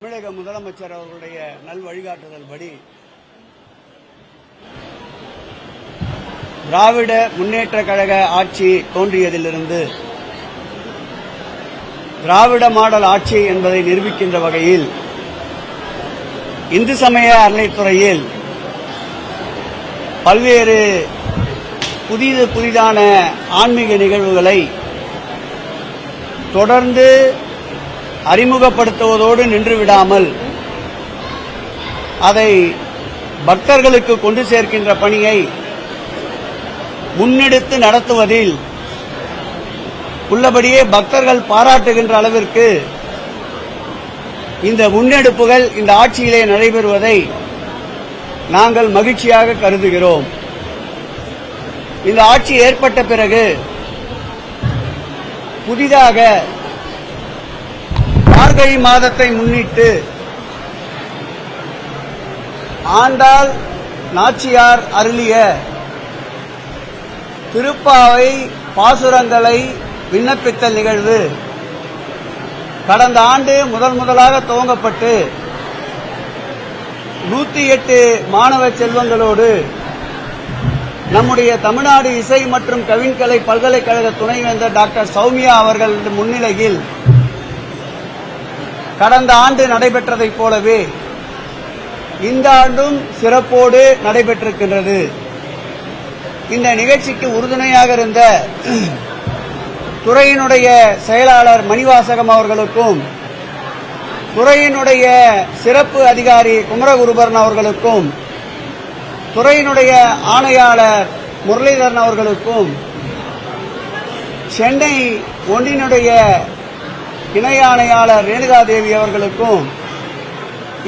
தமிழக முதலமைச்சர் அவர்களுடைய நல் வழிகாட்டுதல் படி திராவிட முன்னேற்ற கழக ஆட்சி தோன்றியதிலிருந்து திராவிட மாடல் ஆட்சி என்பதை நிரூபிக்கின்ற வகையில் இந்து சமய அறநிலைத்துறையில் பல்வேறு புதிதான ஆன்மீக நிகழ்வுகளை தொடர்ந்து அறிமுகப்படுத்துவதோடு நின்றுவிடாமல் அதை பக்தர்களுக்கு கொண்டு சேர்க்கின்ற பணியை முன்னெடுத்து நடத்துவதில் உள்ளபடியே பக்தர்கள் பாராட்டுகின்ற அளவிற்கு இந்த முன்னெடுப்புகள் இந்த ஆட்சியிலே நடைபெறுவதை நாங்கள் மகிழ்ச்சியாக கருதுகிறோம். இந்த ஆட்சி ஏற்பட்ட பிறகு புதிதாக மார்கழி மாதத்தை முன்னிட்டு ஆண்டாள் நாச்சியார் அருளிய திருப்பாவை பாசுரங்களை விண்ணப்பித்தல் நிகழ்வு கடந்த ஆண்டு முதலாக துவங்கப்பட்டு 108 மாணவ செல்வங்களோடு நம்முடைய தமிழ்நாடு இசை மற்றும் கவின்கலை பல்கலைக்கழக துணைவேந்தர் டாக்டர் சௌமியா அவர்கள் முன்னிலையில் கடந்த ஆண்டு நடைபெற்றதைப் போலவே இந்த ஆண்டும் சிறப்போடு நடைபெற்றிருக்கின்றது. இந்த நிகழ்ச்சிக்கு உறுதுணையாக இருந்த துறையினுடைய செயலாளர் மணிவாசகம் அவர்களுக்கும் துறையினுடைய சிறப்பு அதிகாரி குமரகுருபரன் அவர்களுக்கும் துறையினுடைய ஆணையாளர் முரளிதரன் அவர்களுக்கும் சென்னை ஒன்றினுடைய இணை ஆணையாளர் ரேணுகாதேவி அவர்களுக்கும்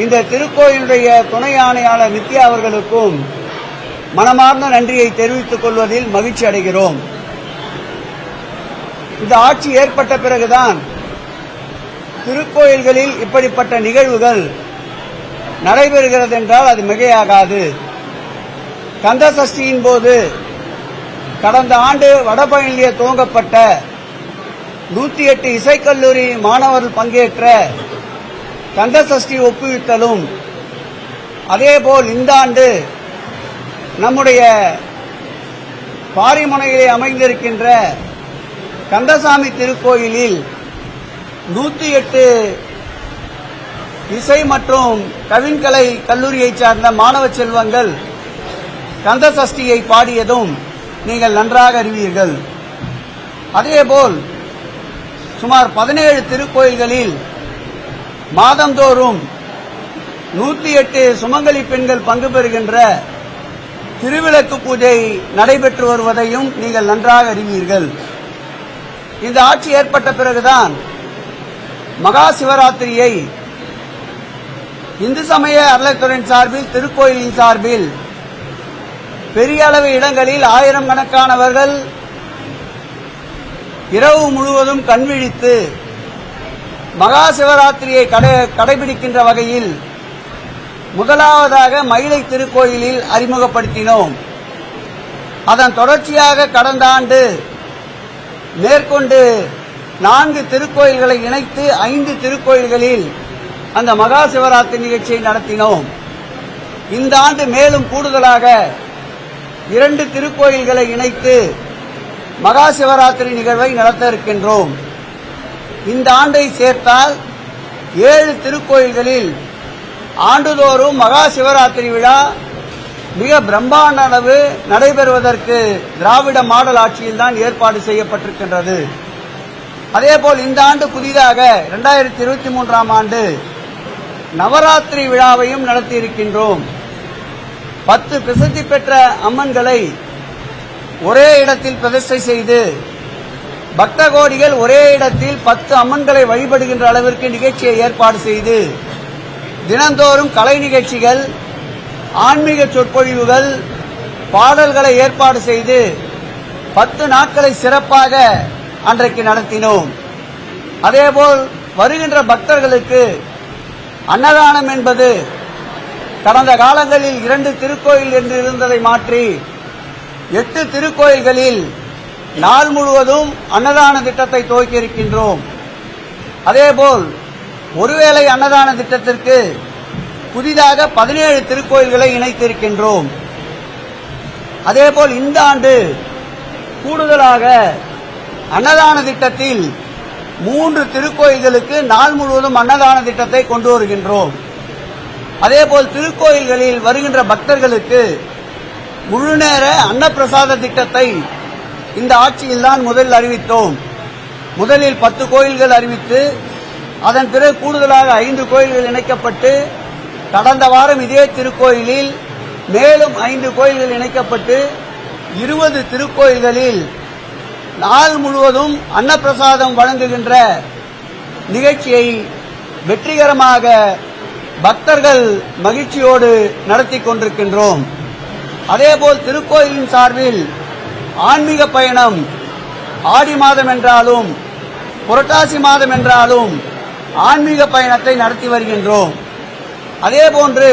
இந்த திருக்கோயிலுடைய துணை ஆணையாளர் நித்யா அவர்களுக்கும் மனமார்ந்த நன்றியை தெரிவித்துக் கொள்வதில் மகிழ்ச்சி அடைகிறோம். இந்த ஆட்சி ஏற்பட்ட பிறகுதான் திருக்கோயில்களில் இப்படிப்பட்ட நிகழ்வுகள் நடைபெறுகிறது என்றால் அது மிகையாகாது. கந்த சஷ்டியின் போது கடந்த ஆண்டு வடபழனியிலே துவங்கப்பட்ட 108 இசைக்கல்லூரி மாணவர்கள் பங்கேற்ற கந்த சஷ்டி ஒப்புவித்தலும் அதேபோல் இந்த ஆண்டு நம்முடைய பாரிமுனையிலே அமைந்திருக்கின்ற கந்தசாமி திருக்கோயிலில் 108 இசை மற்றும் கவின்கலை கல்லூரியைச் சார்ந்த மாணவ செல்வங்கள் கந்த சஷ்டியை பாடியதும் நீங்கள் நன்றாக அறிவீர்கள். அதேபோல் சுமார் 17 திருக்கோயில்களில் மாதந்தோறும் 108 சுமங்கலி பெண்கள் பங்கு பெறுகின்ற திருவிளக்கு பூஜை நடைபெற்று வருவதையும் நீங்கள் நன்றாக அறிவீர்கள். இந்த ஆட்சி ஏற்பட்ட பிறகுதான் மகா சிவராத்திரியை இந்து சமய அறநிலைத்துறையின் சார்பில் திருக்கோயிலின் சார்பில் பெரிய அளவு இடங்களில் ஆயிரக்கணக்கானவர்கள் இரவு முழுவதும் கண்விழித்து மகா சிவராத்திரியை கடைபிடிக்கின்ற வகையில் முதலாவதாக மயிலை திருக்கோயிலில் அறிமுகப்படுத்தினோம். அதன் தொடர்ச்சியாக கடந்த ஆண்டு மேற்கொண்டு 4 திருக்கோயில்களை இணைத்து 5 திருக்கோயில்களில் அந்த மகா சிவராத்திரி நிகழ்ச்சியை நடத்தினோம். இந்த ஆண்டு மேலும் கூடுதலாக 2 திருக்கோயில்களை இணைத்து மகா சிவராத்திரி நிகழ்வை நடத்த இருக்கின்றோம். இந்த ஆண்டை சேர்த்தால் 7 திருக்கோயில்களில் ஆண்டுதோறும் மகா சிவராத்திரி விழா மிக பிரம்மாண்ட அளவு நடைபெறுவதற்கு திராவிட மாடல் ஆட்சியில்தான் ஏற்பாடு செய்யப்பட்டிருக்கின்றது. அதேபோல் இந்த ஆண்டு புதிதாக 2023ஆம் ஆண்டு நவராத்திரி விழாவையும் நடத்தியிருக்கின்றோம். 10 பிரசித்தி பெற்ற அம்மன்களை ஒரே இடத்தில் பிரதிஷ்டை செய்து பக்த கோடிகள் ஒரே இடத்தில் 10 அம்மன்களை வழிபடுகின்ற அளவிற்கு நிகழ்ச்சியை ஏற்பாடு செய்து தினந்தோறும் கலை நிகழ்ச்சிகள், ஆன்மீக சொற்பொழிவுகள், பாடல்களை ஏற்பாடு செய்து 10 நாட்களை சிறப்பாக அன்றைக்கு நடத்தினோம். அதேபோல் வருகின்ற பக்தர்களுக்கு அன்னதானம் என்பது கடந்த காலங்களில் 2 திருக்கோயில் என்று இருந்ததை மாற்றி 8 திருக்கோயில்களில் நாள் முழுவதும் அன்னதான திட்டத்தை துவக்கியிருக்கின்றோம். அதேபோல் ஒருவேளை அன்னதான திட்டத்திற்கு புதிதாக 17 திருக்கோயில்களை இணைத்திருக்கின்றோம். அதேபோல் இந்த ஆண்டு கூடுதலாக அன்னதான திட்டத்தில் 3 திருக்கோயில்களுக்கு நாள் முழுவதும் அன்னதான திட்டத்தை கொண்டு வருகின்றோம். அதேபோல் திருக்கோயில்களில் வருகின்ற பக்தர்களுக்கு முழுநேர அன்னப்பிரசாத திட்டத்தை இந்த ஆட்சியில்தான் முதலில் அறிவித்தோம். முதலில் 10 கோயில்கள் அறிவித்து அதன் பிறகு கூடுதலாக 5 கோயில்கள் இணைக்கப்பட்டு கடந்த வாரம் இதே திருக்கோயிலில் மேலும் 5 கோயில்கள் இணைக்கப்பட்டு 20 திருக்கோயில்களில் நாள் முழுவதும் அன்னப்பிரசாதம் வழங்குகின்ற நிகழ்ச்சியை வெற்றிகரமாக பக்தர்கள் மகிழ்ச்சியோடு நடத்தி கொண்டிருக்கின்றோம். அதேபோல் திருக்கோயிலின் சார்பில் ஆன்மீக பயணம் ஆடி மாதம் என்றாலும் புரட்டாசி மாதம் என்றாலும் ஆன்மீக பயணத்தை நடத்தி வருகின்றோம். அதேபோன்று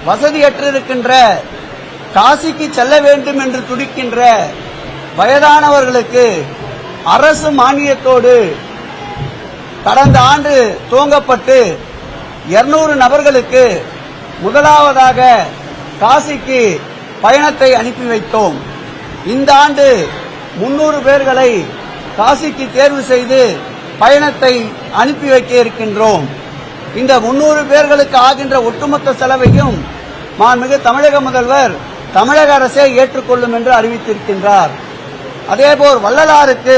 வசதியற்றிருக்கின்ற காசிக்கு செல்ல வேண்டும் என்று துடிக்கின்ற வயதானவர்களுக்கு அரசு மானியத்தோடு கடந்த ஆண்டு துவங்கப்பட்டு 200 நபர்களுக்கு முதலாவதாக காசிக்கு பயணத்தை அனுப்பி வைத்தோம். இந்த ஆண்டு 300 பேர்களை காசிக்கு தேர்வு செய்து பயணத்தை அனுப்பி வைக்க இருக்கின்றோம். இந்த 300 பேர்களுக்கு ஆகின்ற ஒட்டுமொத்த செலவையும் மாண்புமிகு தமிழக முதல்வர் தமிழக அரசே ஏற்றுக்கொள்ளும் என்று அறிவித்திருக்கின்றார். அதேபோல் வள்ளலாருக்கு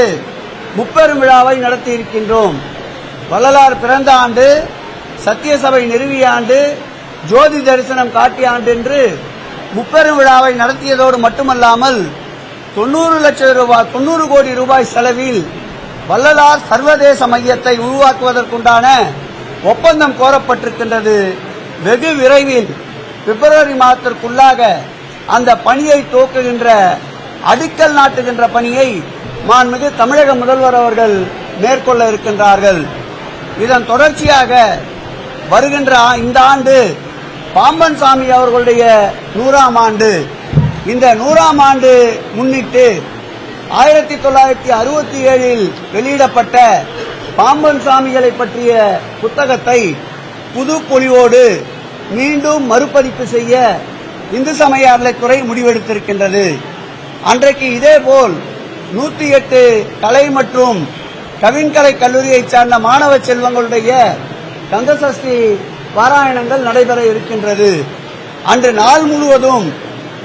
முப்பெரும் விழாவை நடத்தி இருக்கின்றோம். வள்ளலார் பிறந்த ஆண்டு, சத்தியசபை நிறுவிய ஆண்டு, ஜோதி தரிசனம் காட்டிய ஆண்டு என்று முப்பெரும் விழாவை நடத்தியதோடு மட்டுமல்லாமல் 90 கோடி ரூபாய் செலவில் வள்ளலார் சர்வதேச மையத்தை உருவாக்குவதற்குண்டான ஒப்பந்தம் கோரப்பட்டிருக்கின்றது. வெகு விரைவில் பிப்ரவரி மாதத்திற்குள்ளாக அந்த பணியை துவக்குகின்ற அடிக்கல் நாட்டுகின்ற பணியை மாண்புமிகு தமிழக முதல்வர் அவர்கள் மேற்கொள்ள இருக்கின்றார்கள். இதன் தொடர்ச்சியாக வருகின்ற இந்த ஆண்டு பாம்பன் சாமி அவர்களுடைய 100ஆம் ஆண்டு. இந்த 100ஆம் ஆண்டு முன்னிட்டு 1967 வெளியிடப்பட்ட பாம்பன் சாமிகளை பற்றிய புத்தகத்தை புது பொலிவோடு மீண்டும் மறுபதிப்பு செய்ய இந்து சமய அறநிலையத்துறை முடிவெடுத்திருக்கின்றது. அன்றைக்கு இதேபோல் 108 கலை மற்றும் கவின்கலை கல்லூரியைச் சார்ந்த மாணவ செல்வங்களுடைய கந்தசஷ்டி பாராயணங்கள் நடைபெற இருக்கின்றது. அன்று நாள் முழுவதும்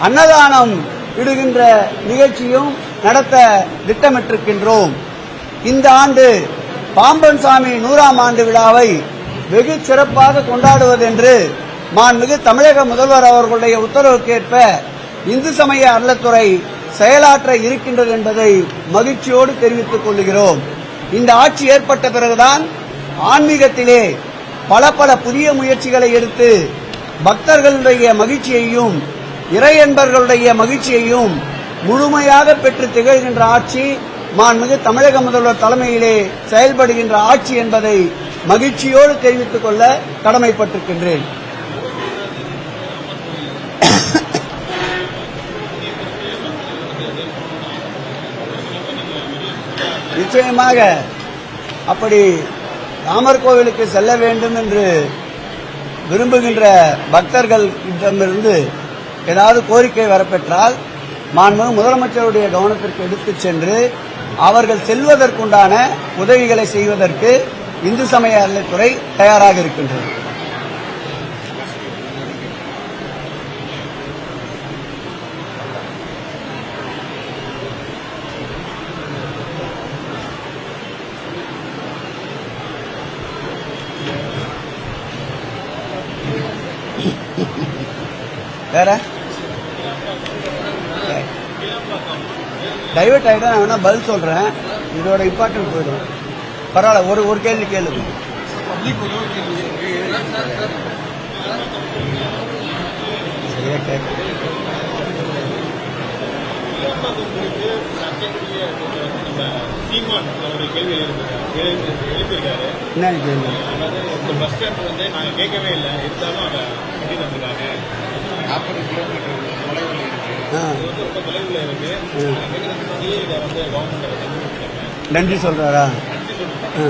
அன்னதானம் இடுகின்ற நிகழ்ச்சியும் நடத்த திட்டமிட்டிருக்கின்றோம். இந்த ஆண்டு பாம்பன் சாமி 100ஆம் ஆண்டு விழாவை வெகு சிறப்பாக கொண்டாடுவதென்று மாண்புமிகு தமிழக முதல்வர் அவர்களுடைய உத்தரவுக்கேற்ப இந்து சமய அறநிலையத்துறை செயலாற்ற இருக்கின்றது என்பதை மகிழ்ச்சியோடு தெரிவித்துக் கொள்கிறோம். இந்த ஆட்சி ஏற்பட்ட பிறகுதான் ஆன்மீகத்திலே பல புதிய முயற்சிகளை எடுத்து பக்தர்களுடைய மகிழ்ச்சியையும் இறையன்பர்களுடைய மகிழ்ச்சியையும் முழுமையாக பெற்று திகழ்கின்ற ஆட்சி மாண்புமிகு தமிழக முதல்வர் தலைமையிலே செயல்படுகின்ற ஆட்சி என்பதை மகிழ்ச்சியோடு தெரிவித்துக் கொள்ள கடமைப்பட்டிருக்கின்றேன். நிச்சயமாக அப்படி ராமர் கோவிலுக்கு செல்ல வேண்டும் என்று விரும்புகின்ற பக்தர்களிடமிருந்து ஏதாவது கோரிக்கை வரப்பெற்றால் மாண்புமிகு முதலமைச்சருடைய கவனத்திற்கு எடுத்துச் சென்று அவர்கள் செல்வதற்குண்டான உதவிகளை செய்வதற்கு இந்து சமய அறநிலையத்துறை தயாராக இருக்கின்றது. வேற டைவர்ட் ஆகிட்டா நான் வேணா பதில் சொல்றேன். இதோட இம்பார்ட்டன்ட் போயிடும். பரவாயில்ல, ஒரு கேள்வி கேளுங்க. சரியா கேட்க என்ன கேள்வி? பஸ் ஸ்டாண்ட் வந்து நாங்கள் கேட்கவே இல்லை, இருந்தாலும் அதை கட்டி தந்துருக்காங்க. 40 கிலோமீட்டர் தொலைவில் இருக்கு, ரொம்ப தொலைவில் இருக்கு. இதை வந்து கவர்மெண்ட் நன்றி சொல்றாரா? நன்றி சொல்றாங்க.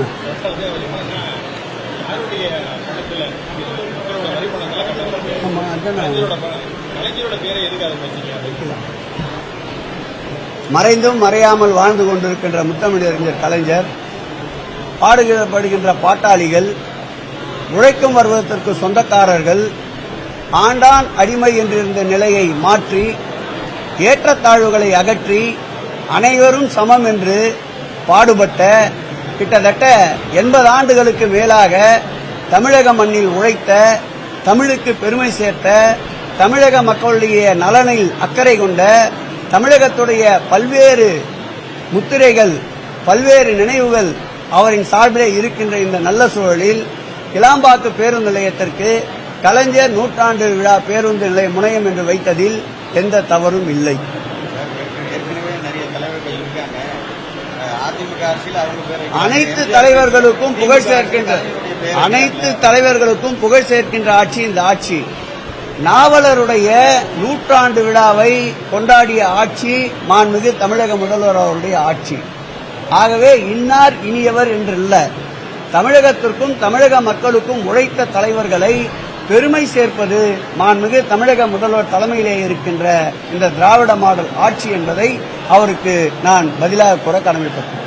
அவருடைய படத்துல மக்களோட வரி பணங்களை கட்டணும். ஆமா, அதான் கலைஞரோட பேரை எதுக்காக வச்சீங்க? மறைந்தும் மறையாமல் வாழ்ந்து கொண்டிருக்கின்ற முத்தமிழறிஞர் கலைஞர், பாடுகின்ற பாட்டாளிகள், உழைக்கும் வர்க்கத்திற்கு சொந்தக்காரர்கள், ஆண்டான் அடிமை என்றிருந்த நிலையை மாற்றி ஏற்றத்தாழ்வுகளை அகற்றி அனைவரும் சமம் என்று பாடுபட்ட கிட்டத்தட்ட 80 ஆண்டுகளுக்கு மேலாக தமிழக மண்ணில் உழைத்த, தமிழுக்கு பெருமை சேர்த்த, தமிழக மக்களுடைய நலனில் அக்கறை கொண்ட, தமிழகத்துடைய பல்வேறு முத்திரைகள், பல்வேறு நினைவுகள் அவரின் சார்பிலே இருக்கின்ற இந்த நல்ல சூழலில் கிளாம்பாக்கு பேருந்து நிலையத்திற்கு கலைஞர் நூற்றாண்டு விழா பேருந்து நிலைய முனையம் என்று வைத்ததில் எந்த தவறும் இல்லை. ஏற்கனவே நிறைய தலைவர்கள் இருக்காங்க. அதிமுக ஆட்சியில் அவங்க பேரை அனைத்து தலைவர்களுக்கும் புகழ் சேர்க்கின்ற ஆட்சி இந்த ஆட்சி. நாவலருடைய நூற்றாண்டு விழாவை கொண்டாடிய ஆட்சி மாண்புமிகு தமிழக முதல்வர் அவருடைய ஆட்சி. ஆகவே இன்னார் இனியவர் என்றல்ல, தமிழகத்திற்கும் தமிழக மக்களுக்கும் உழைத்த தலைவர்களை பெருமை சேர்ப்பது மாண்புமிகு தமிழக முதல்வர் தலைமையிலே இருக்கின்ற இந்த திராவிட மாடல் ஆட்சி என்பதை அவருக்கு நான் பதிலாக கூற கடமைப்பட்டேன்.